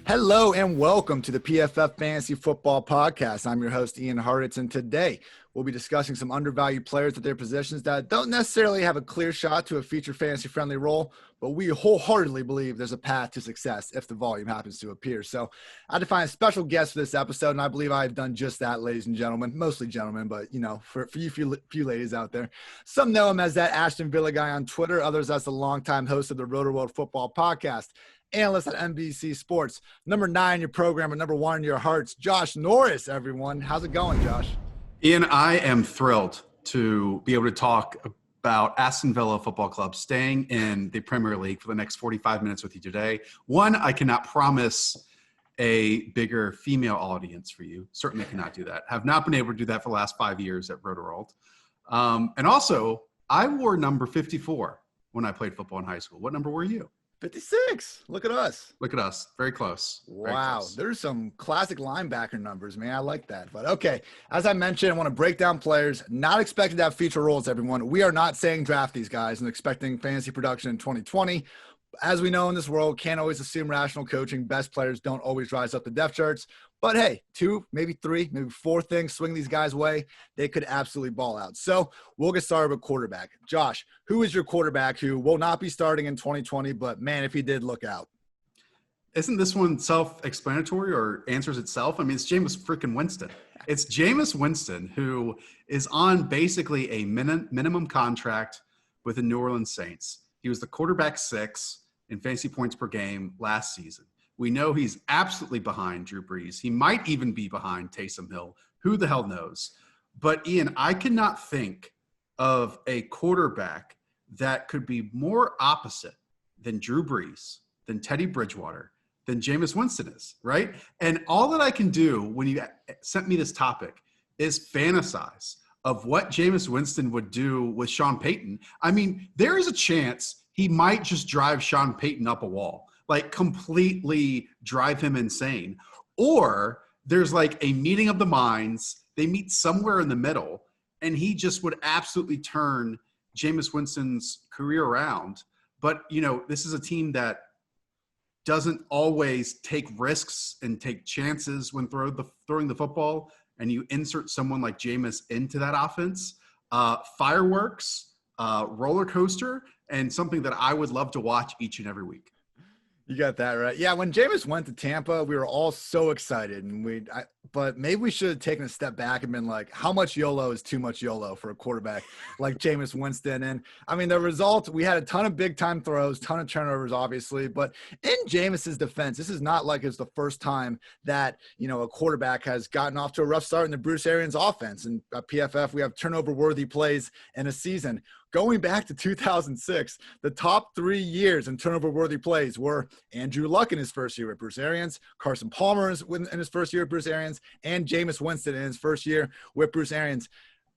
Hello and welcome to the PFF Fantasy Football Podcast. I'm your host, Ian Hartitz, and today we'll be discussing some undervalued players at their positions that don't necessarily have a clear shot to a feature fantasy-friendly role, but we wholeheartedly believe there's a path to success if the volume happens to appear. So I had to find a special guest for this episode, and I believe I've done just that, ladies and gentlemen. Mostly gentlemen, but, you know, for you few ladies out there. Some know him as that Ashton Villa guy on Twitter, others as the longtime host of the Rotoworld Football Podcast. Analyst at NBC Sports, number 9 in your program and number 1 in your hearts, Josh Norris, everyone. How's it going, Josh? Ian, I am thrilled to be able to talk about Aston Villa Football Club staying in the Premier League for the next 45 minutes with you today. One, I cannot promise a bigger female audience for you. Certainly cannot do that. Have not been able to do that for the last 5 years at Rotoworld. And also, I wore number 54 when I played football in high school. What number were you? 56. Look at us. Look at us. Very close. Very Wow. close. There's some classic linebacker numbers, man. I like that. But okay, as I mentioned, I want to break down players not expected to have feature roles, everyone. We are not saying draft these guys and expecting fantasy production in 2020. As we know in this world, can't always assume rational coaching. Best players don't always rise up the depth charts. But hey, 2, maybe 3, maybe 4 things swing these guys' way, they could absolutely ball out. So we'll get started with quarterback. Josh, who is your quarterback who will not be starting in 2020, but man, if he did, look out? Isn't this one self-explanatory or answers itself? I mean, it's Jameis freaking Winston. It's Jameis Winston, who is on basically a minimum contract with the New Orleans Saints. He was the quarterback 6 in fantasy points per game last season. We know he's absolutely behind Drew Brees. He might even be behind Taysom Hill. Who the hell knows? But, Ian, I cannot think of a quarterback that could be more opposite than Drew Brees, than Teddy Bridgewater, than Jameis Winston is, right? And all that I can do when you sent me this topic is fantasize of what Jameis Winston would do with Sean Payton. I mean, there is a chance he might just drive Sean Payton up a wall, like completely drive him insane. Or there's like a meeting of the minds. They meet somewhere in the middle, and he just would absolutely turn Jameis Winston's career around. But, you know, this is a team that doesn't always take risks and take chances when throwing the football, and you insert someone like Jameis into that offense. Fireworks, roller coaster, and something that I would love to watch each and every week. You got that right. Yeah, when Jameis went to Tampa, we were all so excited, and but maybe we should have taken a step back and been like, how much YOLO is too much YOLO for a quarterback like Jameis Winston? And I mean, the result, we had a ton of big time throws, ton of turnovers, obviously, but in Jameis's defense, this is not like it's the first time that, you know, a quarterback has gotten off to a rough start in the Bruce Arians offense. And at PFF, we have turnover worthy plays in a season. Going back to 2006, the top 3 years in turnover-worthy plays were Andrew Luck in his first year with Bruce Arians, Carson Palmer in his first year with Bruce Arians, and Jameis Winston in his first year with Bruce Arians.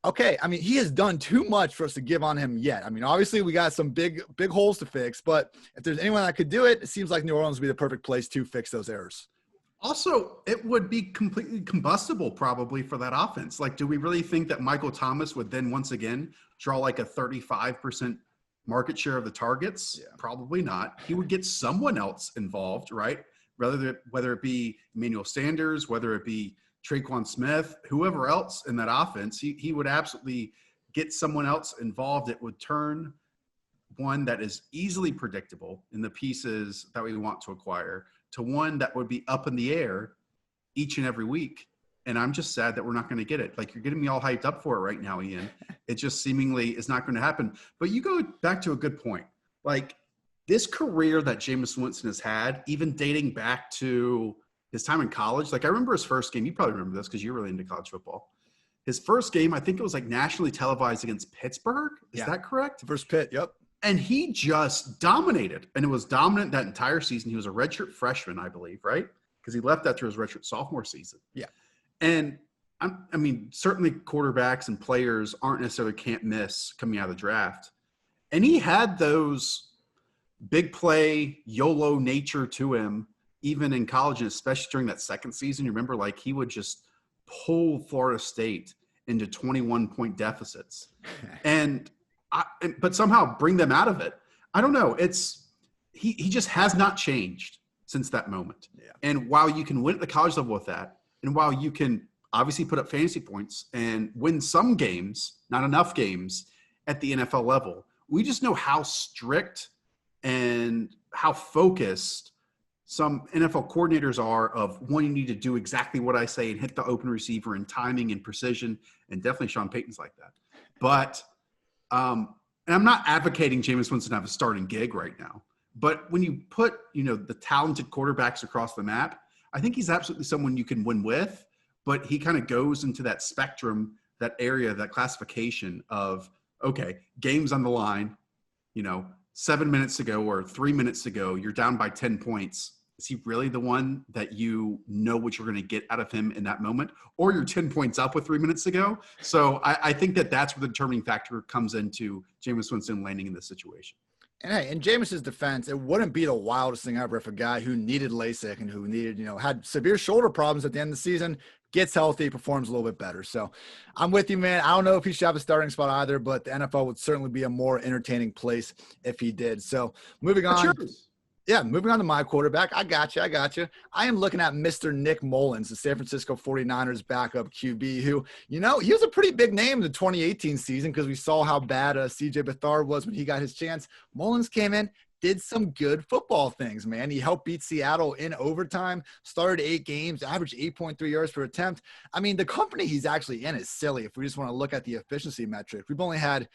Okay, I mean, he has done too much for us to give on him yet. I mean, obviously, we got some big holes to fix, but if there's anyone that could do it, it seems like New Orleans would be the perfect place to fix those errors. Also, it would be completely combustible probably for that offense. Like, do we really think that Michael Thomas would then once again draw like a 35% market share of the targets? Yeah. Probably not. He would get someone else involved, right? Whether it be Emmanuel Sanders, whether it be Traquan Smith, whoever else in that offense, he would absolutely get someone else involved. It would turn one that is easily predictable in the pieces that we want to acquire to one that would be up in the air each and every week. And I'm just sad that we're not going to get it. Like, you're getting me all hyped up for it right now, Ian. It just seemingly is not going to happen. But you go back to a good point. Like, this career that Jameis Winston has had, even dating back to his time in college. Like, I remember his first game. You probably remember this because you're really into college football. His first game, I think it was like nationally televised against Pittsburgh. Is that correct? First Pitt, yep. And he just dominated. And it was dominant that entire season. He was a redshirt freshman, I believe, right? Because he left after his redshirt sophomore season. Yeah. And, I mean, certainly quarterbacks and players aren't necessarily can't miss coming out of the draft. And he had those big play, YOLO nature to him, even in college, and especially during that second season. You remember, like, he would just pull Florida State into 21-point deficits. But somehow bring them out of it. I don't know. He just has not changed since that moment. Yeah. And while you can win at the college level with that, and while you can obviously put up fantasy points and win some games, not enough games at the NFL level, we just know how strict and how focused some NFL coordinators are of wanting you to do exactly what I say and hit the open receiver and timing and precision. And definitely Sean Payton's like that. But, and I'm not advocating Jameis Winston have a starting gig right now. But when you put, the talented quarterbacks across the map, I think he's absolutely someone you can win with, but he kind of goes into that spectrum, that area, that classification of, okay, game's on the line, 7 minutes ago or 3 minutes ago, you're down by 10 points. Is he really the one that you know what you're going to get out of him in that moment? Or you're 10 points up with 3 minutes ago? So I think that's where the determining factor comes into Jameis Winston landing in this situation. And hey, in Jameis's defense, it wouldn't be the wildest thing ever if a guy who needed LASIK and who needed, had severe shoulder problems at the end of the season, gets healthy, performs a little bit better. So I'm with you, man. I don't know if he should have a starting spot either, but the NFL would certainly be a more entertaining place if he did. So moving on. Yeah, moving on to my quarterback. I got you. I am looking at Mr. Nick Mullens, the San Francisco 49ers backup QB, who, he was a pretty big name in the 2018 season because we saw how bad C.J. Beathard was when he got his chance. Mullens came in, did some good football things, man. He helped beat Seattle in overtime, started 8 games, averaged 8.3 yards per attempt. I mean, the company he's actually in is silly if we just want to look at the efficiency metric. We've only had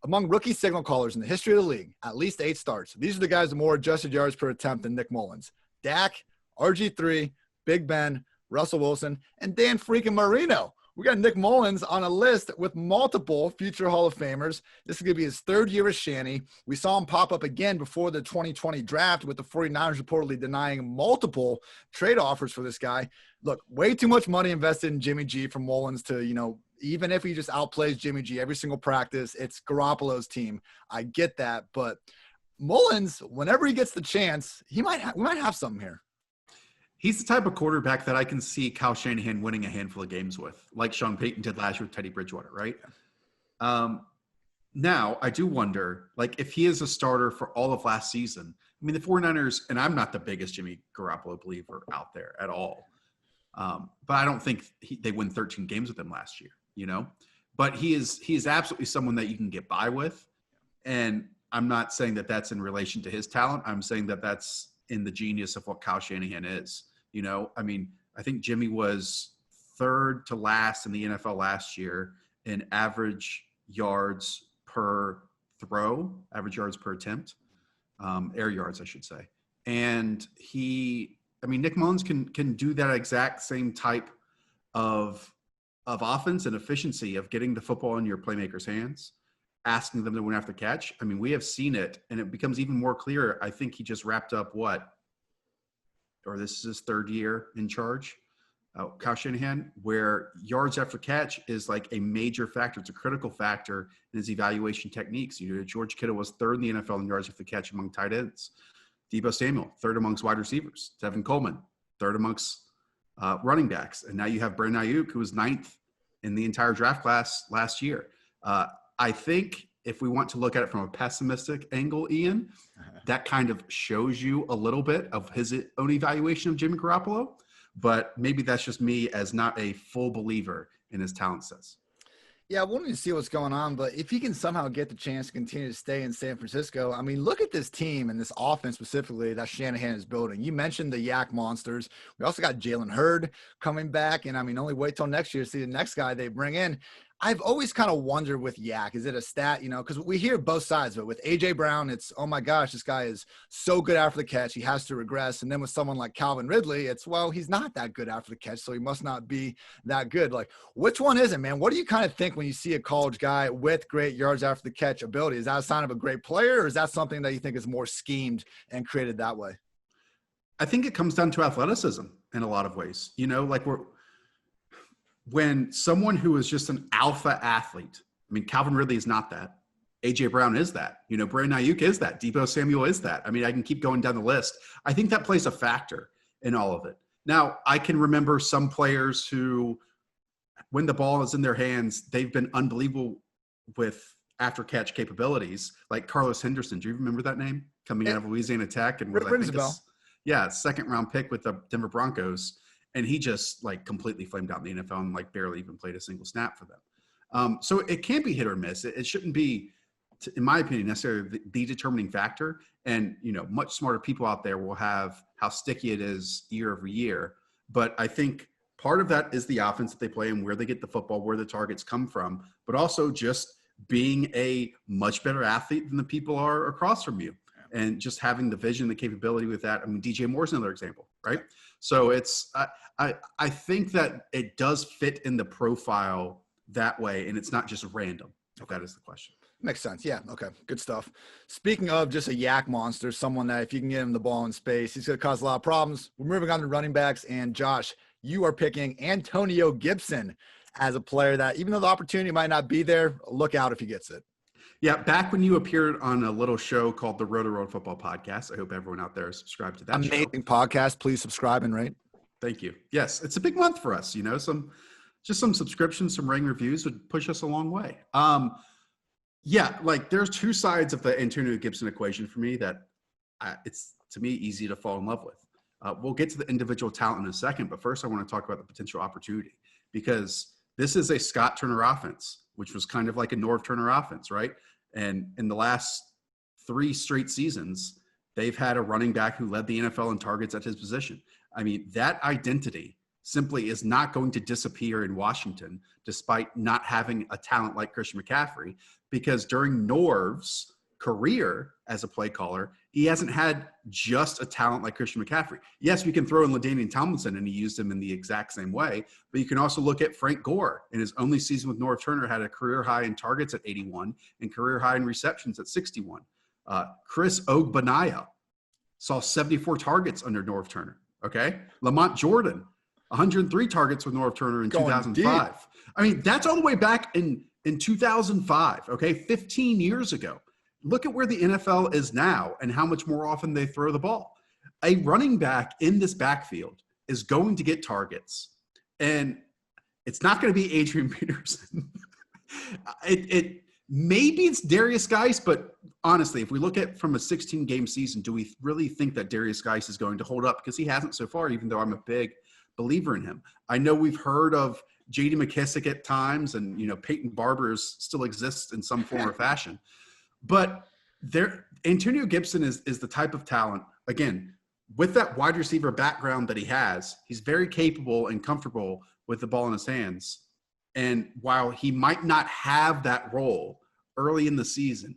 among rookie signal callers in the history of the league, at least 8 starts. These are the guys with more adjusted yards per attempt than Nick Mullens. Dak, RG3, Big Ben, Russell Wilson, and Dan freaking Marino. We got Nick Mullens on a list with multiple future Hall of Famers. This is going to be his 3rd year as Shanny. We saw him pop up again before the 2020 draft with the 49ers reportedly denying multiple trade offers for this guy. Look, way too much money invested in Jimmy G from Mullens to, even if he just outplays Jimmy G every single practice, it's Garoppolo's team. I get that, but Mullens, whenever he gets the chance, we might have something here. He's the type of quarterback that I can see Kyle Shanahan winning a handful of games with, like Sean Payton did last year with Teddy Bridgewater, right? Now, I do wonder, if he is a starter for all of last season, I mean, the 49ers, and I'm not the biggest Jimmy Garoppolo believer out there at all, but I don't think they win 13 games with him last year, But he is absolutely someone that you can get by with, and I'm not saying that that's in relation to his talent. I'm saying that that's in the genius of what Kyle Shanahan is. I mean, I think Jimmy was 3rd to last in the NFL last year in average yards per throw, average yards per attempt, air yards, I should say. And Nick Mullens can do that exact same type of offense and efficiency of getting the football in your playmakers' hands, asking them to win after catch. I mean, we have seen it, and it becomes even more clear. I think he just wrapped up this is his 3rd year in charge, Kyle Shanahan, where yards after catch is like a major factor. It's a critical factor in his evaluation techniques. George Kittle was 3rd in the NFL in yards after catch among tight ends. Deebo Samuel, 3rd amongst wide receivers. Tevin Coleman, 3rd amongst running backs. And now you have Brandon Ayuk, who was 9th in the entire draft class last year. I think if we want to look at it from a pessimistic angle, Ian, that kind of shows you a little bit of his own evaluation of Jimmy Garoppolo. But maybe that's just me as not a full believer in his talent sets. Yeah, we'll need to see what's going on, but if he can somehow get the chance to continue to stay in San Francisco, I mean, look at this team and this offense specifically that Shanahan is building. You mentioned the Yak Monsters. We also got Jalen Hurd coming back, and only wait till next year to see the next guy they bring in. I've always kind of wondered with Yak, is it a stat, because we hear both sides of it. With A.J. Brown, it's, oh my gosh, this guy is so good after the catch, he has to regress. And then with someone like Calvin Ridley, it's, well, he's not that good after the catch, so he must not be that good. Which one is it, man? What do you kind of think when you see a college guy with great yards after the catch ability? Is that a sign of a great player, or is that something that you think is more schemed and created that way? I think it comes down to athleticism in a lot of ways. When someone who is just an alpha athlete, Calvin Ridley is not that. A.J. Brown is that. Brandon Ayuk is that. Deebo Samuel is that. I can keep going down the list. I think that plays a factor in all of it. Now, I can remember some players who, when the ball is in their hands, they've been unbelievable with after-catch capabilities, like Carlos Henderson. Do you remember that name? coming out of Louisiana Tech and was, I Rings think, a bell. second round pick with the Denver Broncos. And he just like completely flamed out in the NFL and like barely even played a single snap for them. So it can be hit or miss. It shouldn't be, in my opinion, necessarily the determining factor. And, much smarter people out there will have how sticky it is year over year. But I think part of that is the offense that they play and where they get the football, where the targets come from, but also just being a much better athlete than the people are across from you. And just having the vision, the capability with that. I mean, DJ Moore's another example, right? So it's, I think that it does fit in the profile that way, and it's not just random, if that is the question. Makes sense. Yeah. Okay. Good stuff. Speaking of just a yak monster, someone that if you can get him the ball in space, he's going to cause a lot of problems. We're moving on to running backs. And Josh, you are picking Antonio Gibson as a player that, even though the opportunity might not be there, look out if he gets it. Yeah, back when you appeared on a little show called the Rotoworld Football Podcast, I hope everyone out there is subscribed to that amazing podcast. Please subscribe and rate. Thank you. Yes, it's a big month for us. Some subscriptions, some ring reviews would push us a long way. Yeah, like there's two sides of the Antonio Gibson equation for me that it's, to me, easy to fall in love with. We'll get to the individual talent in a second, but first I want to talk about the potential opportunity, because this is a Scott Turner offense, which was kind of like a Norv Turner offense, right? And in the last 3 straight seasons, they've had a running back who led the NFL in targets at his position. I mean, that identity simply is not going to disappear in Washington, despite not having a talent like Christian McCaffrey, because during Norv's career as a play caller, he hasn't had just a talent like Christian McCaffrey. Yes, we can throw in LaDainian Tomlinson, and he used him in the exact same way, but you can also look at Frank Gore. In his only season with Norv Turner, had a career high in targets at 81 and career high in receptions at 61. Chris Ogbanaya saw 74 targets under Norv Turner. Okay. Lamont Jordan, 103 targets with Norv Turner in 2005. Deep. I mean, that's all the way back in 2005. Okay. 15 years ago. Look at where the NFL is now and how much more often they throw the ball. A running back in this backfield is going to get targets, and it's not going to be Adrian Peterson. Maybe it's Darius Geis, but honestly, if we look at from a 16-game season, do we really think that Darius Geis is going to hold up? Because he hasn't so far, even though I'm a big believer in him. I know we've heard of J.D. McKissick at times, and Peyton Barber still exists in some form or fashion. But Antonio Gibson is the type of talent, again, with that wide receiver background that he has, he's very capable and comfortable with the ball in his hands. And while he might not have that role early in the season,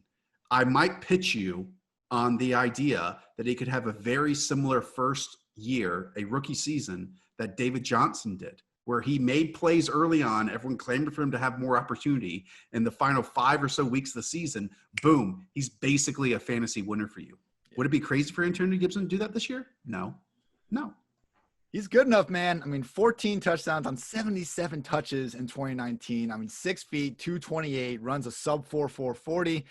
I might pitch you on the idea that he could have a very similar first year, a rookie season, that David Johnson did, where he made plays early on. Everyone clamored for him to have more opportunity. In the final 5 or so weeks of the season, boom, he's basically a fantasy winner for you. Yeah. Would it be crazy for Antonio Gibson to do that this year? No. He's good enough, man. I mean, 14 touchdowns on 77 touches in 2019. I mean, 6 feet, 228, runs a sub 4.40.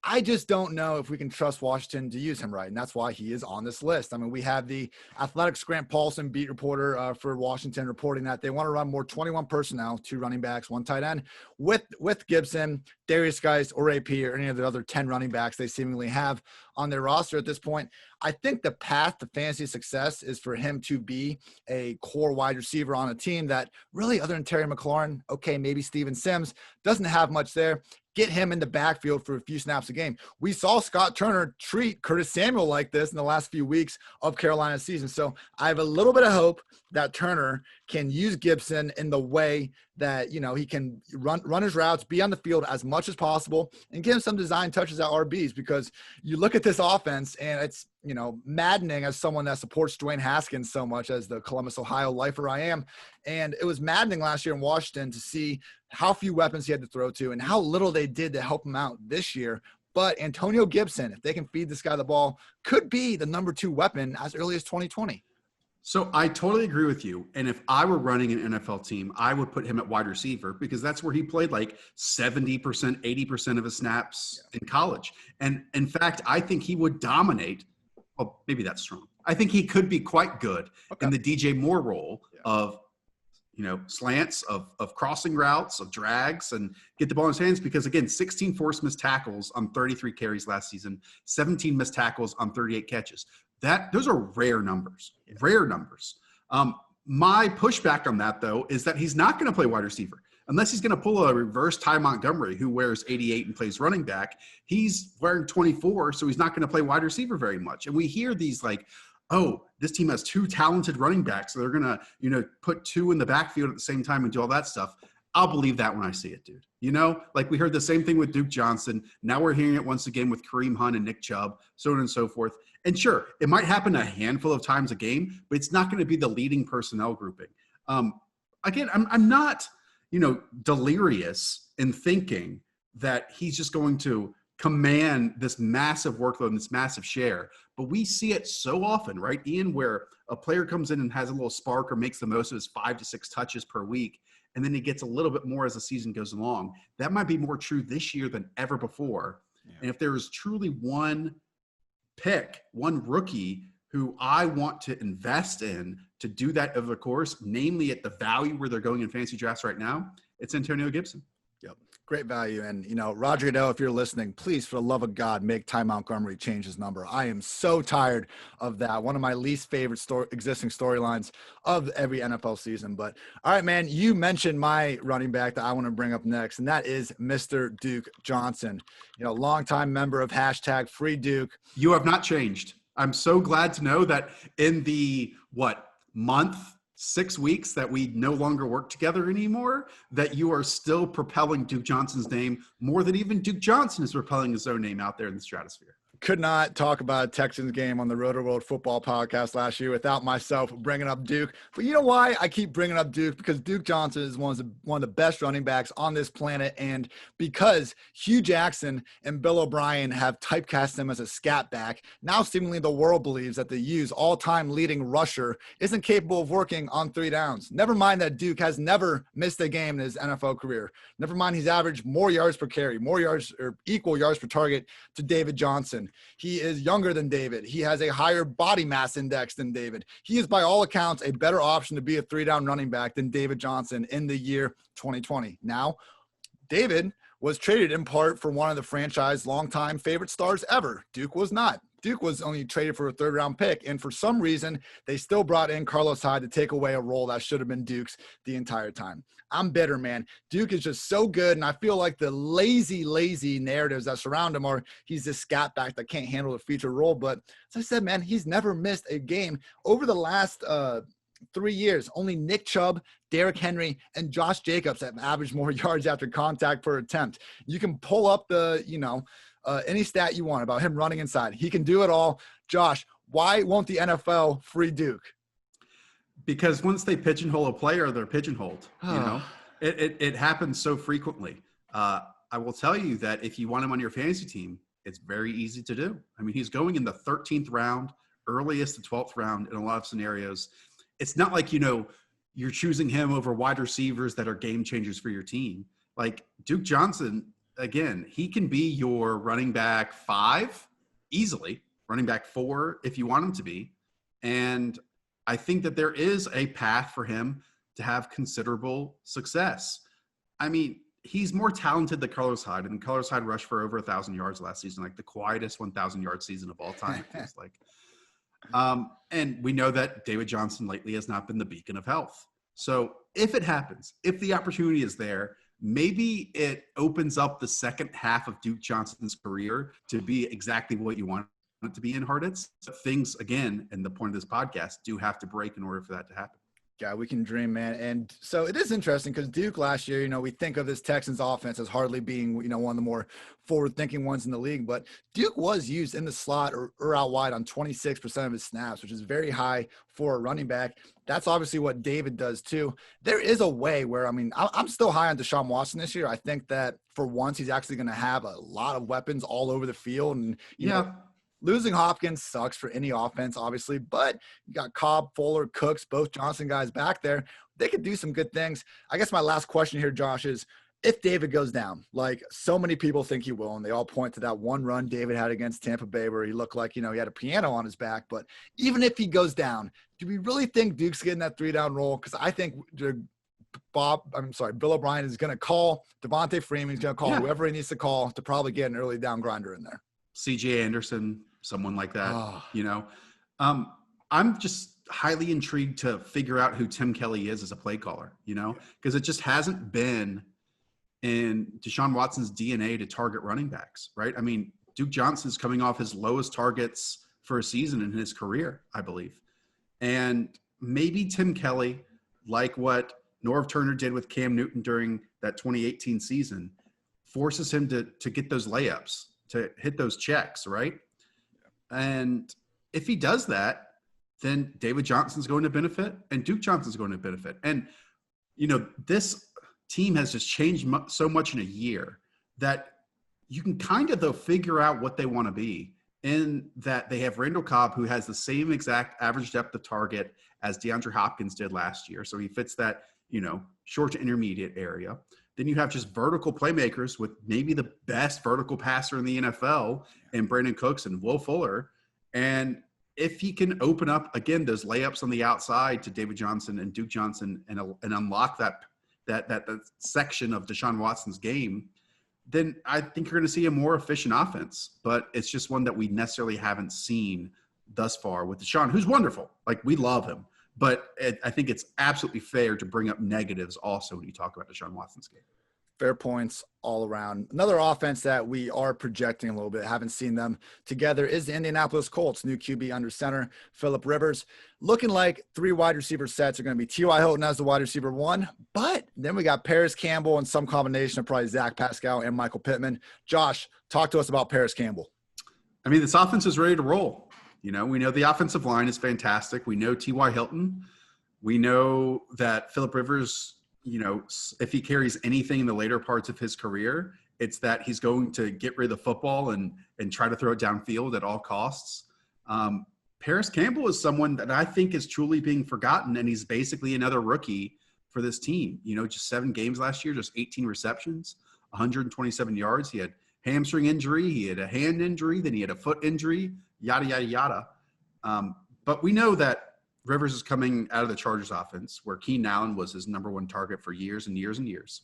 I just don't know if we can trust Washington to use him right, and that's why he is on this list. I mean, we have the Athletics Grant Paulson beat reporter for Washington reporting that they want to run more 21 personnel, 2 running backs, 1 tight end, with Gibson, Darius Geis, or AP, or any of the other 10 running backs they seemingly have on their roster at this point. I think the path to fantasy success is for him to be a core wide receiver on a team that really, other than Terry McLaurin, okay, maybe Steven Sims, doesn't have much there. Get him in the backfield for a few snaps a game. We saw Scott Turner treat Curtis Samuel like this in the last few weeks of Carolina's season. So I have a little bit of hope that Turner can use Gibson in the way that, he can run his routes, be on the field as much as possible, and give him some design touches at RBs, because you look at this offense and it's, maddening as someone that supports Dwayne Haskins so much, as the Columbus, Ohio lifer I am. And it was maddening last year in Washington to see how few weapons he had to throw to and how little they did to help him out this year. But Antonio Gibson, if they can feed this guy the ball, could be the number 2 weapon as early as 2020. So I totally agree with you. And if I were running an NFL team, I would put him at wide receiver, because that's where he played like 70%, 80% of his snaps in college. And in fact, I think he would dominate. Well, maybe that's strong. I think he could be quite good in the DJ Moore role of, slants, of crossing routes, of drags, and get the ball in his hands. Because again, 16 forced missed tackles on 33 carries last season, 17 missed tackles on 38 catches. Those are rare numbers. My pushback on that, though, is that he's not going to play wide receiver unless he's going to pull a reverse Ty Montgomery, who wears 88 and plays running back. He's wearing 24, so he's not going to play wide receiver very much. And we hear these like, oh, this team has two talented running backs, so they're going to, put two in the backfield at the same time and do all that stuff. I'll believe that when I see it, dude. Like we heard the same thing with Duke Johnson. Now we're hearing it once again with Kareem Hunt and Nick Chubb, so on and so forth. And sure, it might happen a handful of times a game, but it's not going to be the leading personnel grouping. Again, I'm not, delirious in thinking that he's just going to command this massive workload and this massive share. But we see it so often, right, Ian, where a player comes in and has a little spark or makes the most of his 5 to 6 touches per week, and then he gets a little bit more as the season goes along. That might be more true this year than ever before. Yeah. And if there is truly one rookie who I want to invest in to do that over the course, namely at the value where they're going in fantasy drafts right now, it's Antonio Gibson. Yep. Great value. And, Roger Goodell, if you're listening, please, for the love of God, make Ty Montgomery change his number. I am so tired of that. One of my least favorite existing storylines of every NFL season. But all right, man, you mentioned my running back that I want to bring up next, and that is Mr. Duke Johnson, longtime member of #FreeDuke. You have not changed. I'm so glad to know that in the, month, 6 weeks that we no longer work together anymore, that you are still propelling Duke Johnson's name more than even Duke Johnson is propelling his own name out there in the stratosphere. Could not talk about a Texans game on the Rotoworld football podcast last year without myself bringing up Duke. But you know why I keep bringing up Duke? Because Duke Johnson is one of the best running backs on this planet. And because Hugh Jackson and Bill O'Brien have typecast him as a scat back, now seemingly the world believes that the U's all-time leading rusher isn't capable of working on 3 downs. Never mind that Duke has never missed a game in his NFL career. Never mind he's averaged more yards per carry, more yards or equal yards per target to David Johnson. He is younger than David. He has a higher body mass index than David. He is, by all accounts, a better option to be a 3-down running back than David Johnson in the year 2020. Now, David was traded in part for one of the franchise longtime favorite stars ever. Duke was not. Duke was only traded for a 3rd-round pick, and for some reason, they still brought in Carlos Hyde to take away a role that should have been Duke's the entire time. I'm bitter, man. Duke is just so good, and I feel like the lazy narratives that surround him are he's this scat back that can't handle the feature role. But as I said, man, he's never missed a game. Over the last 3 years, only Nick Chubb, Derrick Henry, and Josh Jacobs have averaged more yards after contact per attempt. You can pull up the, any stat you want about him running inside. He can do it all. Josh, why won't the NFL free Duke? Because once they pigeonhole a player, they're pigeonholed. It happens so frequently. I will tell you that if you want him on your fantasy team, it's very easy to do. I mean, he's going in the 13th round, earliest to 12th round in a lot of scenarios. It's not like, you're choosing him over wide receivers that are game changers for your team. Like Duke Johnson, again, he can be your running back 5 easily, running back 4 if you want him to be. And I think that there is a path for him to have considerable success. I mean, he's more talented than Carlos Hyde, and Carlos Hyde rushed for over 1,000 yards last season, like the quietest 1,000-yard season of all time, it feels like. And we know that David Johnson lately has not been the beacon of health. So if it happens, if the opportunity is there, maybe it opens up the second half of Duke Johnson's career to be exactly what you want it to be in Hartitz. Things, again, and the point of this podcast, do have to break in order for that to happen. Yeah, we can dream, man. And so it is interesting because Duke last year, we think of this Texans offense as hardly being, one of the more forward-thinking ones in the league. But Duke was used in the slot or out wide on 26% of his snaps, which is very high for a running back. That's obviously what David does too. There is a way where, I'm still high on Deshaun Watson this year. I think that for once he's actually going to have a lot of weapons all over the field. And, you know, losing Hopkins sucks for any offense, obviously, but you got Cobb, Fuller, Cooks, both Johnson guys back there. They could do some good things. I guess my last question here, Josh, is if David goes down, like so many people think he will, and they all point to that one run David had against Tampa Bay where he looked like, he had a piano on his back. But even if he goes down, do we really think Duke's getting that 3-down role? Because I think Bill O'Brien is going to call Devontae Freeman. He's going to call whoever he needs to call to probably get an early down grinder in there. CJ Anderson, someone like that, I'm just highly intrigued to figure out who Tim Kelly is as a play caller, because it just hasn't been in Deshaun Watson's DNA to target running backs, right? I mean, Duke Johnson's coming off his lowest targets for a season in his career, I believe. And maybe Tim Kelly, like what Norv Turner did with Cam Newton during that 2018 season, forces him to get those layups, to hit those checks, right? And if he does that, then David Johnson's going to benefit and Duke Johnson's going to benefit. And, this team has just changed so much in a year that you can kind of, though, figure out what they want to be, in that they have Randall Cobb, who has the same exact average depth of target as DeAndre Hopkins did last year. So he fits that, short to intermediate area. Then you have just vertical playmakers with maybe the best vertical passer in the NFL in Brandon Cooks and Will Fuller. And if he can open up, again, those layups on the outside to David Johnson and Duke Johnson and unlock that section of Deshaun Watson's game, then I think you're going to see a more efficient offense. But it's just one that we necessarily haven't seen thus far with Deshaun, who's wonderful. Like, we love him. But I think it's absolutely fair to bring up negatives also when you talk about Deshaun Watson's game. Fair points all around. Another offense that we are projecting a little bit, haven't seen them together, is the Indianapolis Colts. New QB under center, Phillip Rivers. Looking like 3 wide receiver sets are going to be T.Y. Hilton as the wide receiver 1, but then we got Paris Campbell and some combination of probably Zach Pascal and Michael Pittman. Josh, talk to us about Paris Campbell. I mean, this offense is ready to roll. We know the offensive line is fantastic. We know T.Y. Hilton. We know that Phillip Rivers, if he carries anything in the later parts of his career, it's that he's going to get rid of the football and try to throw it downfield at all costs. Paris Campbell is someone that I think is truly being forgotten, and he's basically another rookie for this team. Just 7 games last year, just 18 receptions, 127 yards. He had hamstring injury, he had a hand injury, then he had a foot injury, yada, yada, yada. But we know that Rivers is coming out of the Chargers offense, where Keenan Allen was his number 1 target for years and years and years.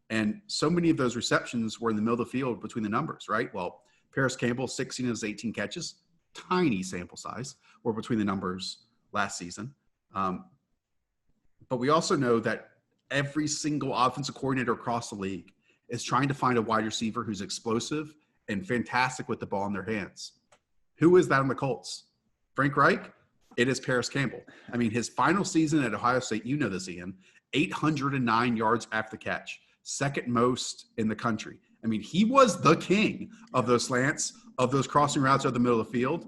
And so many of those receptions were in the middle of the field between the numbers, right? Well, Paris Campbell, 16 of his 18 catches, tiny sample size, were between the numbers last season. But we also know that every single offensive coordinator across the league is trying to find a wide receiver who's explosive and fantastic with the ball in their hands. Who is that on the Colts? Frank Reich? It is Paris Campbell. I mean, his final season at Ohio State, you know this, Ian, 809 yards after the catch, second most in the country. I mean, he was the king of those slants, of those crossing routes out the middle of the field,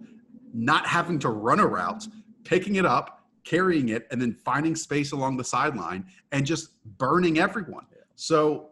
not having to run a route, picking it up, carrying it, and then finding space along the sideline and just burning everyone. So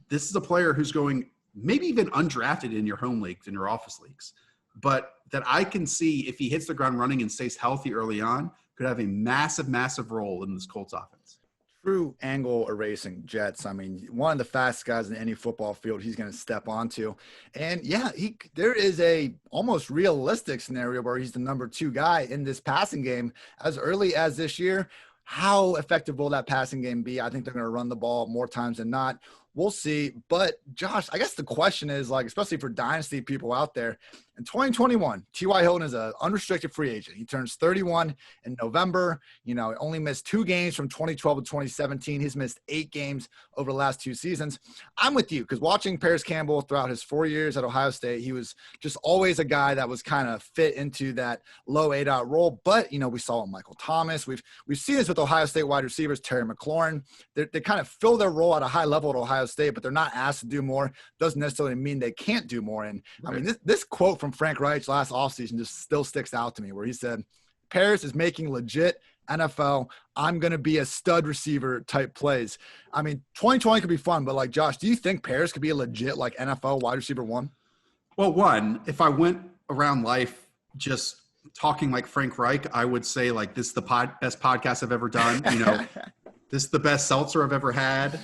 this is a player who's going maybe even undrafted in your home leagues, in your office leagues, but that I can see, if he hits the ground running and stays healthy early on, could have a massive, massive role in this Colts offense. True angle erasing jets. I mean, one of the fastest guys in any football field he's going to step onto. And yeah, there is a almost realistic scenario where he's the number 2 guy in this passing game as early as this year. How effective will that passing game be? I think they're going to run the ball more times than not. We'll see. But Josh, I guess the question is, like, especially for dynasty people out there, in 2021, T.Y. Hilton is an unrestricted free agent. He turns 31 in November. Only missed 2 games from 2012 to 2017. He's missed 8 games over the last 2 seasons. I'm with you, because watching Paris Campbell throughout his 4 years at Ohio State, he was just always a guy that was kind of fit into that low A-dot role. But, we saw it with Michael Thomas. We've seen this with Ohio State wide receivers, Terry McLaurin. They kind of fill their role at a high level at Ohio State, but they're not asked to do more. Doesn't necessarily mean they can't do more. And right. I mean, this quote from Frank Reich last offseason just still sticks out to me, where he said, Paris is making legit NFL, I'm going to be a stud receiver type plays. I mean, 2020 could be fun, but like, Josh, do you think Paris could be a legit like NFL wide receiver 1? Well, one, if I went around life just talking like Frank Reich, I would say, like, this is the best podcast I've ever done. This is the best seltzer I've ever had.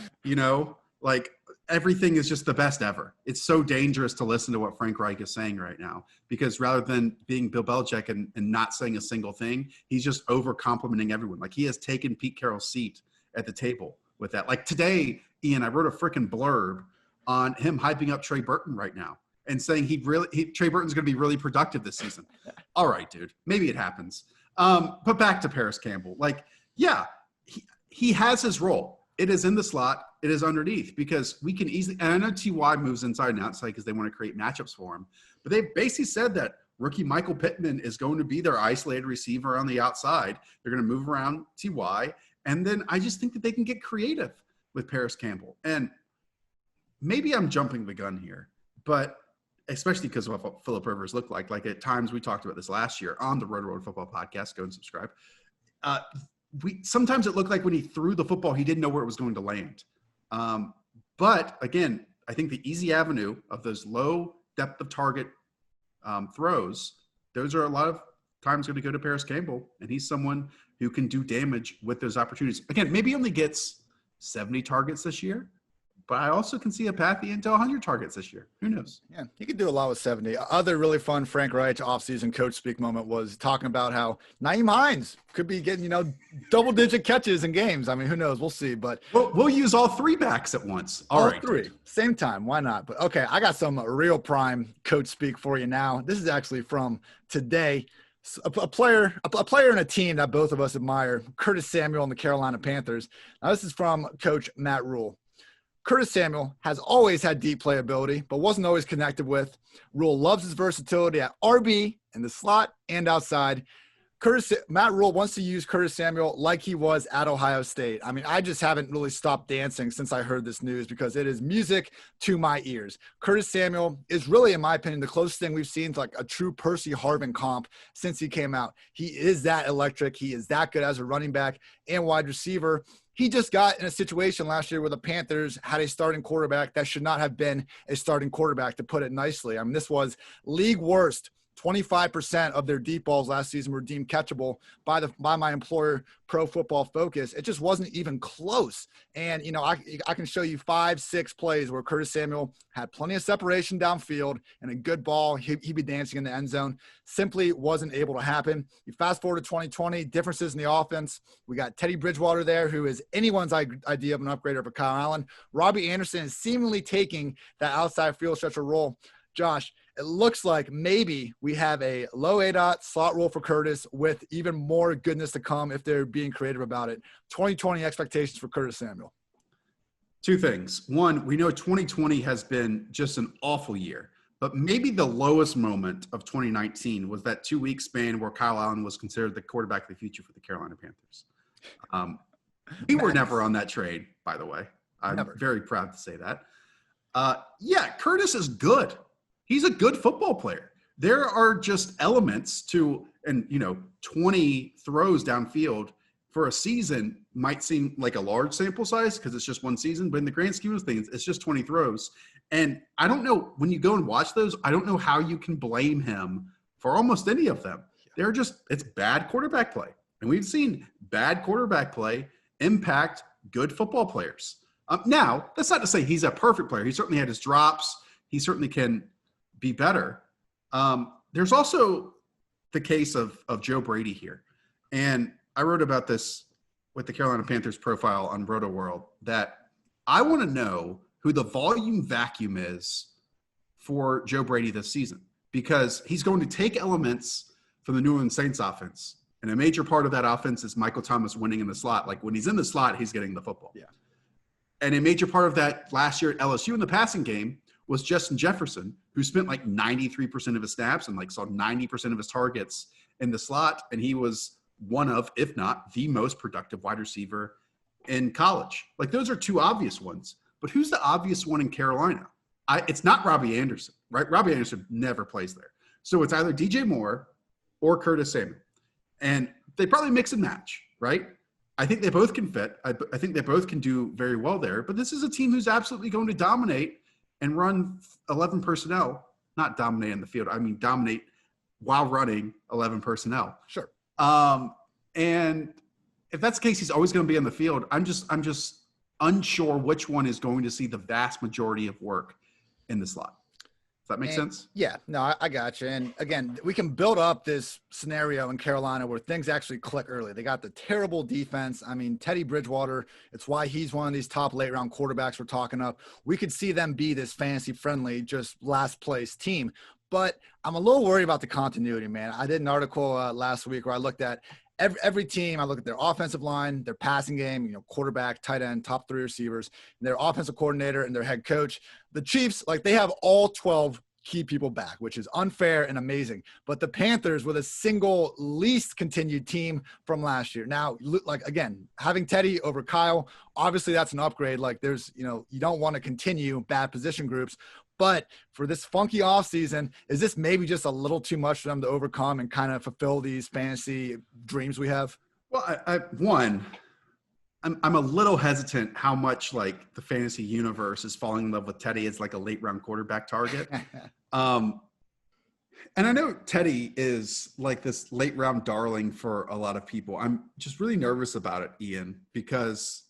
Like, everything is just the best ever. It's so dangerous to listen to what Frank Reich is saying right now, because rather than being Bill Belichick and not saying a single thing, he's just over complimenting everyone. Like, he has taken Pete Carroll's seat at the table with that. Like today, Ian, I wrote a freaking blurb on him hyping up Trey Burton right now and saying Trey Burton's going to be really productive this season. All right, dude, maybe it happens. But back to Paris Campbell. Like, yeah, he has his role. It is in the slot. It is underneath because we can easily – and I know T.Y. moves inside and outside because they want to create matchups for him. But they basically said that rookie Michael Pittman is going to be their isolated receiver on the outside. They're going to move around T.Y. And then I just think that they can get creative with Paris Campbell. And maybe I'm jumping the gun here, but especially because of what Phillip Rivers looked like. Like at times we talked about this last year on the Rotoworld Football Podcast. Go and subscribe. Sometimes it looked like when he threw the football, he didn't know where it was going to land. But again, I think the easy avenue of those low depth of target throws, those are a lot of times going to go to Paris Campbell, and he's someone who can do damage with those opportunities. Again, maybe he only gets 70 targets this year, but I also can see a path into 100 targets this year. Who knows? Yeah, he could do a lot with 70. Other really fun Frank Reich offseason coach speak moment was talking about how Nyheim Hines could be getting, double-digit catches in games. I mean, who knows? We'll see. But we'll use all three backs at once. All right, three. Same time. Why not? But, okay, I got some real prime coach speak for you now. This is actually from today. A player in a team that both of us admire, Curtis Samuel and the Carolina Panthers. Now, this is from Coach Matt Rule. Curtis Samuel has always had deep playability, but wasn't always connected with. Rule loves his versatility at RB, in the slot, and outside. Matt Rule wants to use Curtis Samuel like he was at Ohio State. I mean, I just haven't really stopped dancing since I heard this news because it is music to my ears. Curtis Samuel is really, in my opinion, the closest thing we've seen to like a true Percy Harvin comp since he came out. He is that electric. He is that good as a running back and wide receiver. He just got in a situation last year where the Panthers had a starting quarterback that should not have been a starting quarterback, to put it nicely. I mean, this was league worst. 25% of their deep balls last season were deemed catchable by my employer, Pro Football Focus. It just wasn't even close. And, I can show you 5-6 plays where Curtis Samuel had plenty of separation downfield and a good ball. He'd be dancing in the end zone. Simply wasn't able to happen. You fast forward to 2020, differences in the offense. We got Teddy Bridgewater there, who is anyone's idea of an upgrade over Kyle Allen. Robbie Anderson is seemingly taking that outside field stretcher role. Josh, it looks like maybe we have a low ADOT slot role for Curtis with even more goodness to come if they're being creative about it. 2020 expectations for Curtis Samuel. Two things. One, we know 2020 has been just an awful year, but maybe the lowest moment of 2019 was that 2-week span where Kyle Allen was considered the quarterback of the future for the Carolina Panthers. We were never on that trade, by the way. I'm very proud to say that. Curtis is good. He's a good football player. There are just elements to, 20 throws downfield for a season might seem like a large sample size because it's just one season, but in the grand scheme of things, it's just 20 throws. And I don't know, when you go and watch those, I don't know how you can blame him for almost any of them. It's bad quarterback play. And we've seen bad quarterback play impact good football players. Now, that's not to say he's a perfect player. He certainly had his drops. He certainly can be better. There's also the case of Joe Brady here. And I wrote about this with the Carolina Panthers profile on Rotoworld, that I want to know who the volume vacuum is for Joe Brady this season, because he's going to take elements from the New Orleans Saints offense. And a major part of that offense is Michael Thomas winning in the slot. Like when he's in the slot, he's getting the football. Yeah. And a major part of that last year at LSU in the passing game was Justin Jefferson, who spent like 93% of his snaps and saw 90% of his targets in the slot. And he was one of, if not the most productive wide receiver in college. Like those are two obvious ones, but who's the obvious one in Carolina? It's not Robbie Anderson, right? Robbie Anderson never plays there. So it's either DJ Moore or Curtis Samuel. And they probably mix and match, right? I think they both can fit. I think they both can do very well there, but this is a team who's absolutely going to dominate and run 11 personnel, not dominate in the field. I mean, dominate while running 11 personnel. Sure. And if that's the case, he's always going to be on the field. I'm just unsure which one is going to see the vast majority of work in the slot. Does that make sense? Yeah, no, I got you. And again, we can build up this scenario in Carolina where things actually click early. They got the terrible defense. I mean, Teddy Bridgewater, it's why he's one of these top late round quarterbacks we're talking up. We could see them be this fantasy friendly, just last place team. But I'm a little worried about the continuity, man. I did an article last week where I looked at every team. I look at their offensive line, their passing game, quarterback, tight end, top 3 receivers, and their offensive coordinator and their head coach. The Chiefs, like, they have all 12 key people back, which is unfair and amazing. But the Panthers were the single least continued team from last year. Now, like, again, having Teddy over Kyle, obviously that's an upgrade. Like, there's, you don't want to continue bad position groups. But for this funky offseason, is this maybe just a little too much for them to overcome and kind of fulfill these fantasy dreams we have? Well, I'm a little hesitant how much like the fantasy universe is falling in love with Teddy as like a late round quarterback target. And I know Teddy is like this late round darling for a lot of people. I'm just really nervous about it, Ian, because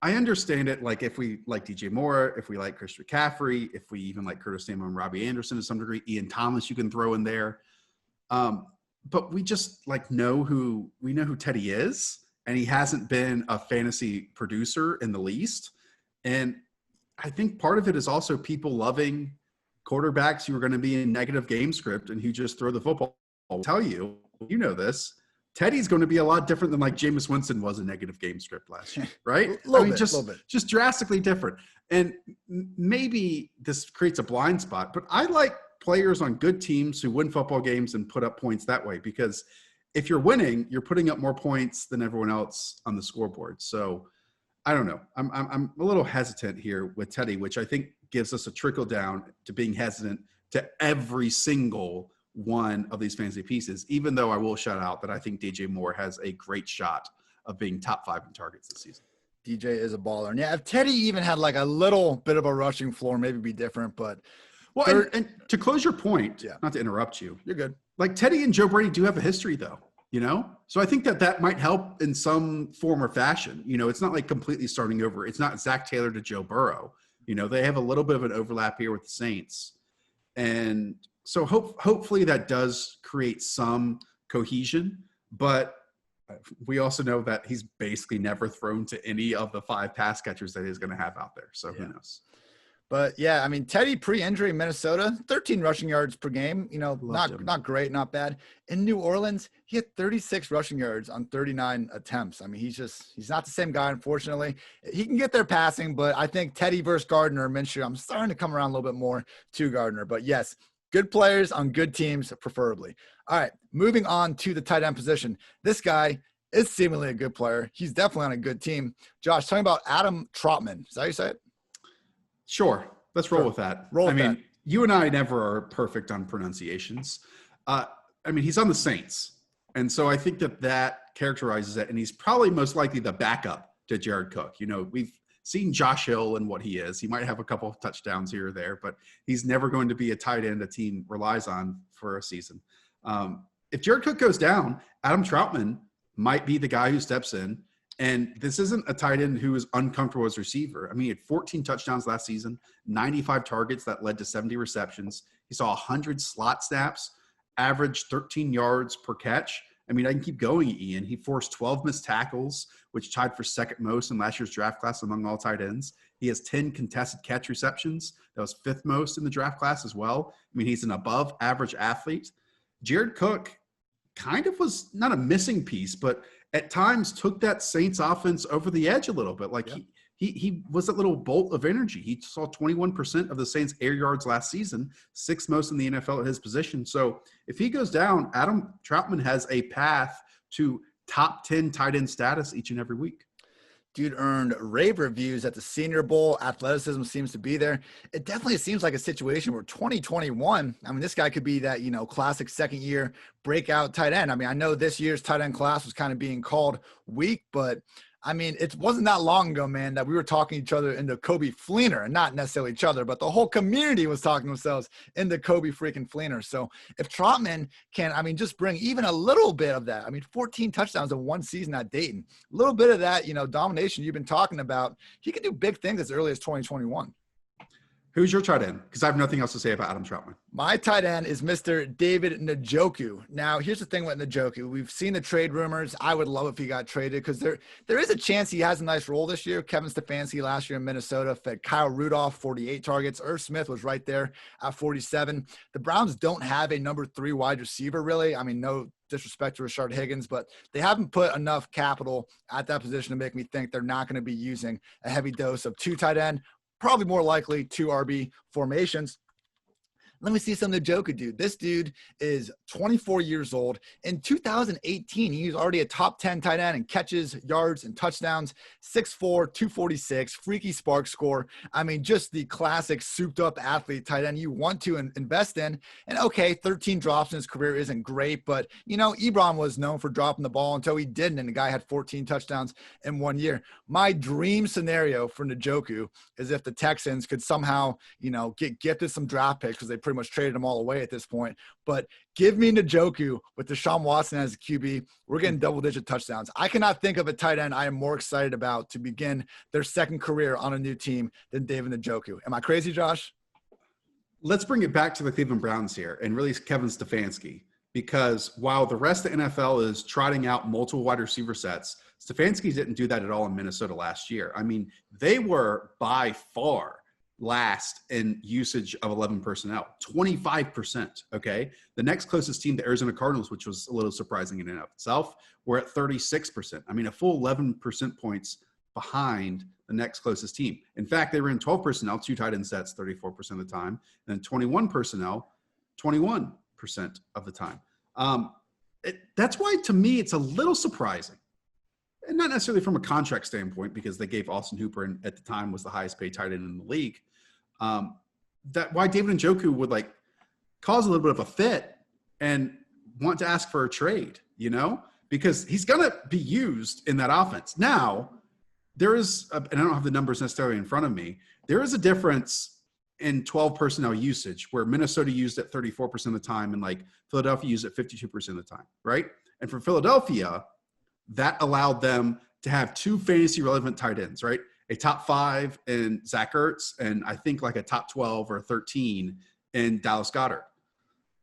I understand it. Like, if we like DJ Moore, if we like Chris McCaffrey, if we even like Curtis Samuel and Robbie Anderson to some degree, Ian Thomas, you can throw in there. But we just like know who Teddy is, and he hasn't been a fantasy producer in the least. And I think part of it is also people loving quarterbacks who are going to be in negative game script and who just throw the football. I'll tell you, this. Teddy's going to be a lot different than like Jameis Winston was a negative game script last year, right? Just drastically different. And maybe this creates a blind spot, but I like players on good teams who win football games and put up points that way, because if you're winning, you're putting up more points than everyone else on the scoreboard. So I don't know. I'm a little hesitant here with Teddy, which I think gives us a trickle down to being hesitant to every single one of these fantasy pieces, even though I will shout out that I think DJ Moore has a great shot of being top 5 in targets this season. DJ is a baller. And yeah, if Teddy even had like a little bit of a rushing floor, maybe be different. But and to close your point, not to interrupt you, you're good. Like, Teddy and Joe Brady do have a history though, So I think that might help in some form or fashion. It's not like completely starting over. It's not Zach Taylor to Joe Burrow. They have a little bit of an overlap here with the Saints. And so hopefully that does create some cohesion, but we also know that he's basically never thrown to any of the 5 pass catchers that he's going to have out there. So who knows? But yeah, I mean, Teddy pre-injury in Minnesota, 13 rushing yards per game, not great, not bad. In New Orleans, he had 36 rushing yards on 39 attempts. I mean, he's not the same guy, unfortunately. He can get there passing, but I think Teddy versus Gardner, Minshew, I'm starting to come around a little bit more to Gardner. But yes, good players on good teams, preferably. All right, moving on to the tight end position. This guy is seemingly a good player. He's definitely on a good team. Josh, tell me about Adam Trotman. Is that how you say it? Sure. Let's roll with that. You and I never are perfect on pronunciations. He's on the Saints. And so I think that characterizes it. And he's probably most likely the backup to Jared Cook. We've seen Josh Hill and what he is. He might have a couple of touchdowns here or there, but he's never going to be a tight end a team relies on for a season. If Jared Cook goes down, Adam Troutman might be the guy who steps in. And this isn't a tight end who is uncomfortable as receiver. I mean, he had 14 touchdowns last season, 95 targets that led to 70 receptions. He saw 100 slot snaps, averaged 13 yards per catch. I mean, I can keep going, Ian. He forced 12 missed tackles, which tied for second most in last year's draft class among all tight ends. He has 10 contested catch receptions. That was 5th most in the draft class as well. I mean, he's an above average athlete. Jared Cook kind of was not a missing piece, but at times took that Saints offense over the edge a little bit. Like he was that little bolt of energy. He saw 21% of the Saints air yards last season, 6th most in the NFL at his position. So if he goes down, Adam Troutman has a path to top 10 tight end status each and every week. Dude earned rave reviews at the Senior Bowl. Athleticism seems to be there. It definitely seems like a situation where 2021, I mean, this guy could be that, classic second-year breakout tight end. I mean, I know this year's tight end class was kind of being called weak, but I mean, it wasn't that long ago, man, that we were talking each other into Kobe Fleener, and not necessarily each other, but the whole community was talking themselves into Kobe freaking Fleener. So if Trotman can, just bring even a little bit of that, 14 touchdowns in one season at Dayton, a little bit of that, domination you've been talking about, he could do big things as early as 2021. Who's your tight end? Because I have nothing else to say about Adam Troutman. My tight end is Mr. David Njoku. Now, here's the thing with Njoku. We've seen the trade rumors. I would love if he got traded because there is a chance he has a nice role this year. Kevin Stefanski last year in Minnesota fed Kyle Rudolph 48 targets. Irv Smith was right there at 47. The Browns don't have a number 3 wide receiver, really. I mean, no disrespect to Rashard Higgins, but they haven't put enough capital at that position to make me think they're not going to be using a heavy dose of 2 tight end. Probably more likely 2 RB formations. Let me see some Njoku, dude. This dude is 24 years old. In 2018, he was already a top 10 tight end in catches, yards, and touchdowns. 6'4", 246, freaky spark score. I mean, just the classic souped-up athlete tight end you want to invest in. And okay, 13 drops in his career isn't great, but, you know, Ebron was known for dropping the ball until he didn't, and the guy had 14 touchdowns in 1 year. My dream scenario for Njoku is if the Texans could somehow, you know, get gifted some draft picks because they pretty much traded them all away at this point. But give me Njoku with Deshaun Watson as a QB. We're getting double-digit touchdowns. I cannot think of a tight end I am more excited about to begin their second career on a new team than David Njoku. Am I crazy, Josh? Let's bring it back to the Cleveland Browns here and really Kevin Stefanski, because while the rest of the NFL is trotting out multiple wide receiver sets, Stefanski didn't do that at all in Minnesota last year. I mean, they were by far last in usage of 11 personnel, 25%. Okay. The next closest team, the Arizona Cardinals, which was a little surprising in and of itself, were at 36%. I mean, a full 11% points behind the next closest team. In fact, they were in 12 personnel, 2 tight end sets, 34% of the time, and then 21 personnel, 21% of the time. That's why, to me, it's a little surprising. And not necessarily from a contract standpoint, because they gave Austin Hooper, and at the time was the highest paid tight end in the league. That why David Njoku would like cause a little bit of a fit and want to ask for a trade, you know, because he's going to be used in that offense. Now, there is, and I don't have the numbers necessarily in front of me, there is a difference in 12 personnel usage where Minnesota used it 34% of the time and like Philadelphia used it 52% of the time, right? And for Philadelphia, that allowed them to have 2 fantasy relevant tight ends, right? A top 5 in Zach Ertz, and I think like a top 12 or 13 in Dallas Goedert.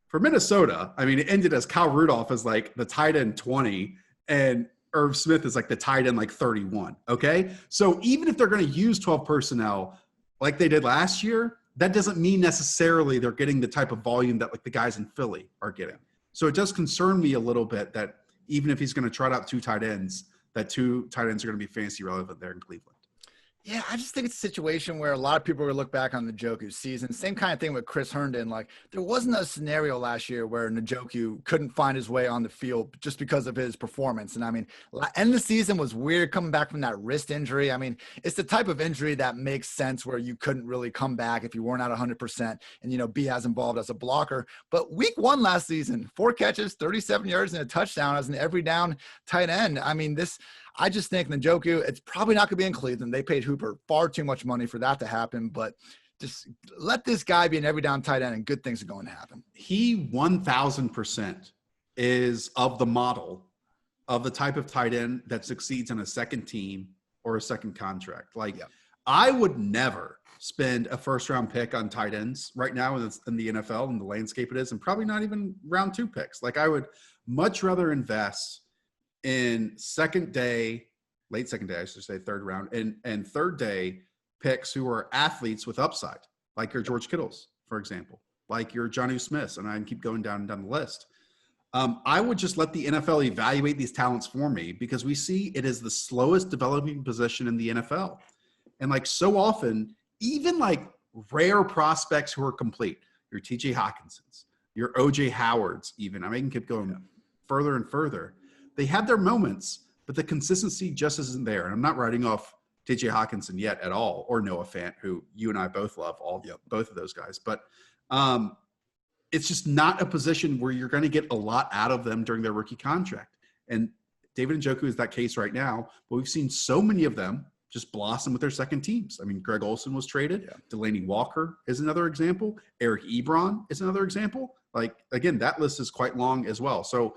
For Minnesota, I mean, it ended as Kyle Rudolph as like the tight end 20 and Irv Smith is like the tight end like 31, okay? So even if they're going to use 12 personnel like they did last year, that doesn't mean necessarily they're getting the type of volume that like the guys in Philly are getting. So it does concern me a little bit that even if he's going to trot out 2 tight ends, that 2 tight ends are going to be fantasy relevant there in Cleveland. Yeah, I just think it's a situation where a lot of people are going to look back on Njoku's season. Same kind of thing with Chris Herndon. Like, there wasn't a scenario last year where Njoku couldn't find his way on the field just because of his performance. And I mean, end of the season was weird coming back from that wrist injury. I mean, it's the type of injury that makes sense where you couldn't really come back if you weren't at 100% and, you know, be as involved as a blocker. But week 1 last season, 4 catches, 37 yards and a touchdown as an every down tight end. I mean, I just think Njoku, it's probably not going to be in Cleveland. They paid Hooper far too much money for that to happen, but just let this guy be an every down tight end and good things are going to happen. He 1,000% is of the model of the type of tight end that succeeds on a second team or a second contract. Like, yeah. I would never spend a first-round pick on tight ends right now in the NFL and the landscape it is, and probably not even round 2 picks. Like, I would much rather invest in late second day, I should say, third round, and third day picks who are athletes with upside, like your George Kittles, for example, like your Jonnu Smiths, and I can keep going down the list. I would just let the NFL evaluate these talents for me, because we see it is the slowest developing position in the NFL. And like so often, even like rare prospects who are complete, your TJ Hawkinsons, your OJ Howards, even, I mean, I can keep going further and further. They have their moments, but the consistency just isn't there. And I'm not writing off TJ Hawkinson yet at all, or Noah Fant, who you and I both love, both of those guys. But it's just not a position where you're going to get a lot out of them during their rookie contract. And David Njoku is that case right now, but we've seen so many of them just blossom with their second teams. I mean, Greg Olsen was traded. Yeah. Delaney Walker is another example. Eric Ebron is another example. Like, again, that list is quite long as well. So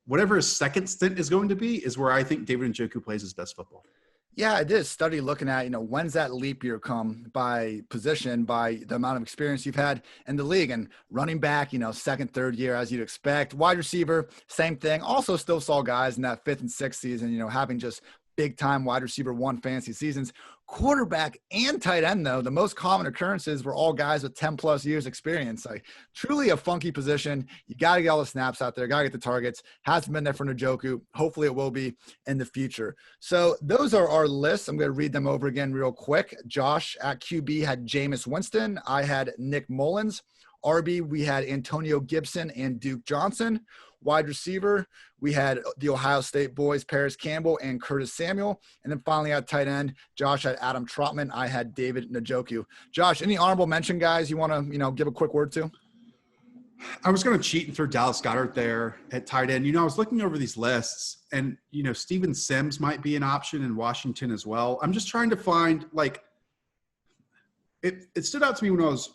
whatever his second stint is going to be is where I think David Njoku plays his best football. Yeah, I did a study looking at, when's that leap year come by position, by the amount of experience you've had in the league. And running back, second, third year, as you'd expect. Wide receiver, same thing. Also still saw guys in that fifth and sixth season, having just big time wide receiver one fantasy seasons. Quarterback and tight end, though, the most common occurrences were all guys with 10 plus years experience. Like, truly a funky position. You got to get all the snaps out there, got to get the targets. Hasn't been there for Njoku. Hopefully it will be in the future. So those are our lists. I'm going to read them over again real quick. Josh at QB had Jameis Winston. I had Nick Mullens. RB, we had Antonio Gibson and Duke Johnson. Wide receiver, we had the Ohio State boys, Paris Campbell and Curtis Samuel. And then finally at tight end, Josh had Adam Troutman. I had David Njoku. Josh, any honorable mention guys you want to, give a quick word to? I was going to cheat and throw Dallas Goedert there at tight end. I was looking over these lists and, Steven Sims might be an option in Washington as well. I'm just trying to find, it stood out to me when I was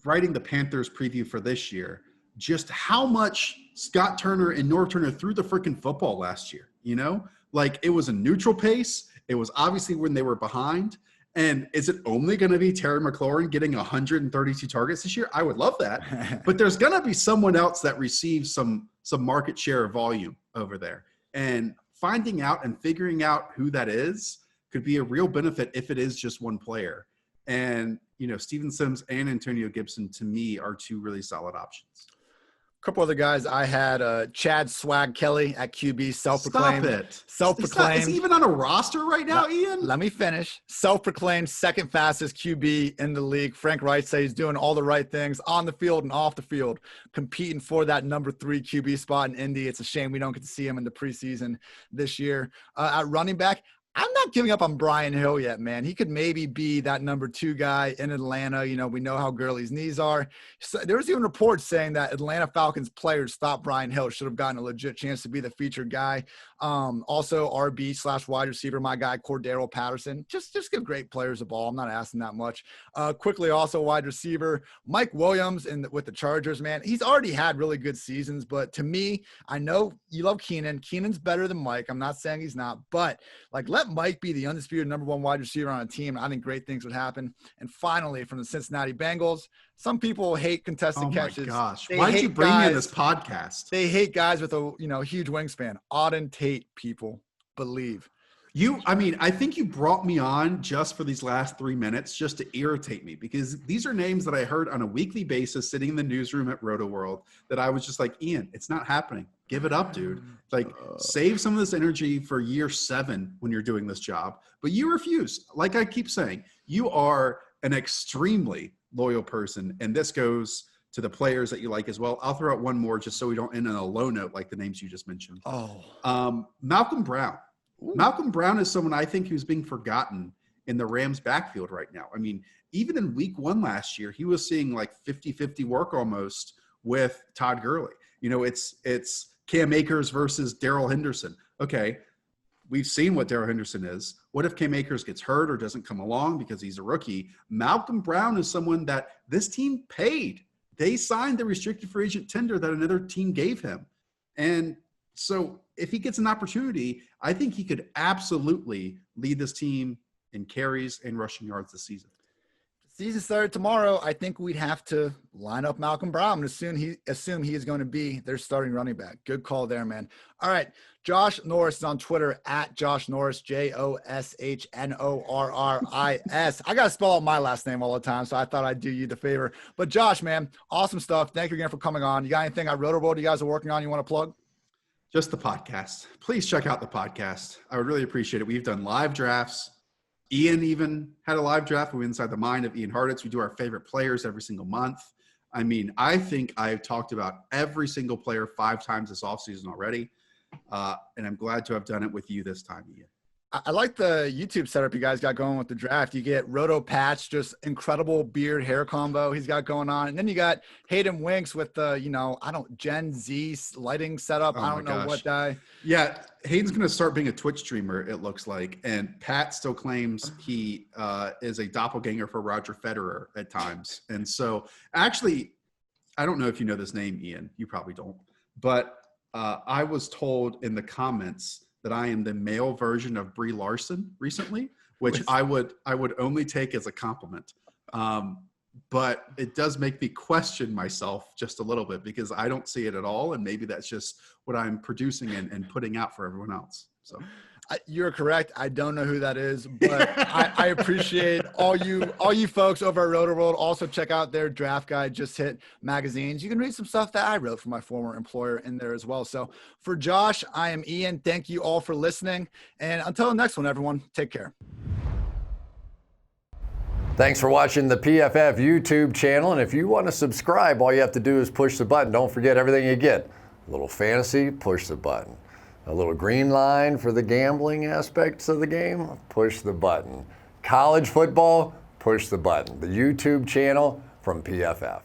writing the Panthers preview for this year, just how much Scott Turner and Norv Turner threw the freaking football last year. It was a neutral pace. It was obviously when they were behind. And is it only going to be Terry McLaurin getting 132 targets this year? I would love that. But there's going to be someone else that receives some market share of volume over there. And finding out and figuring out who that is could be a real benefit if it is just one player. And, Steven Sims and Antonio Gibson, to me, are two really solid options. A couple other guys I had, Chad Swag Kelly at QB, self-proclaimed. Stop it. Self-proclaimed. Is he even on a roster right now, Ian? Let me finish. Self-proclaimed second fastest QB in the league. Frank Wright says he's doing all the right things on the field and off the field, competing for that number 3 QB spot in Indy. It's a shame we don't get to see him in the preseason this year. At running back, I'm not giving up on Brian Hill yet, man. He could maybe be that number 2 guy in Atlanta. We know how girly's knees are. So there was even reports saying that Atlanta Falcons players thought Brian Hill should have gotten a legit chance to be the featured guy. Also RB/wide receiver, my guy, Cordero Patterson. Just give great players the ball. I'm not asking that much. Quickly, also wide receiver, Mike Williams with the Chargers, man. He's already had really good seasons, but to me, I know you love Keenan. Keenan's better than Mike. I'm not saying he's not, but let Mike be the undisputed number 1 wide receiver on a team. I think great things would happen. And finally, from the Cincinnati Bengals, some people hate contested catches. Oh my gosh. Why did you bring me in this podcast? They hate guys with a, huge wingspan. Auden Tate, people believe. I think you brought me on just for these last 3 minutes just to irritate me, because these are names that I heard on a weekly basis sitting in the newsroom at Rotoworld that I was just like, Ian, it's not happening. Give it up, dude. Save some of this energy for year 7 when you're doing this job. But you refuse. Like I keep saying, you are an extremely loyal person, and this goes to the players that you like as well. I'll throw out one more just so we don't end on a low note like the names you just mentioned. Malcolm Brown. Ooh. Malcolm Brown is someone I think who's being forgotten in the Rams backfield right now. Even in week 1 last year, he was seeing 50-50 work almost with Todd Gurley. It's Cam Akers versus Darrell Henderson. Okay, we've seen what Darrell Henderson is. What if Cam Akers gets hurt or doesn't come along because he's a rookie? Malcolm Brown is someone that this team paid. They signed the restricted free agent tender that another team gave him. And so if he gets an opportunity, I think he could absolutely lead this team in carries and rushing yards this season. Season started tomorrow. I think we'd have to line up Malcolm Brown and assume he is going to be their starting running back. Good call there, man. All right. Josh Norris is on Twitter at Josh Norris, JoshNorris. I got to spell out my last name all the time, so I thought I'd do you the favor. But Josh, man, awesome stuff. Thank you again for coming on. You got anything at Rotoworld you guys are working on you want to plug? Just the podcast. Please check out the podcast. I would really appreciate it. We've done live drafts. Ian even had a live draft. We Inside the Mind of Ian Hartitz. We do our favorite players every single month. I think I've talked about every single player 5 times this offseason already. And I'm glad to have done it with you this time, Ian. I like the YouTube setup you guys got going with the draft. You get Roto Patch, just incredible beard hair combo he's got going on. And then you got Hayden Winks with the, Gen Z lighting setup. I don't know what guy. Yeah, Hayden's going to start being a Twitch streamer, it looks like. And Pat still claims he is a doppelganger for Roger Federer at times. And so actually, I don't know if you know this name, Ian. You probably don't. But I was told in the comments that I am the male version of Brie Larson recently, which I would only take as a compliment. But it does make me question myself just a little bit because I don't see it at all. And maybe that's just what I'm producing and putting out for everyone else. So you're correct. I don't know who that is, but I appreciate all you folks over at Rotoworld. Also check out their draft guide, Just Hit magazines. You can read some stuff that I wrote for my former employer in there as well. So for Josh, I am Ian. Thank you all for listening. And until the next one, everyone, take care. Thanks for watching the PFF YouTube channel. And if you want to subscribe, all you have to do is push the button. Don't forget everything you get. A little fantasy, push the button. A little green line for the gambling aspects of the game, push the button. College football, push the button. The YouTube channel from PFF.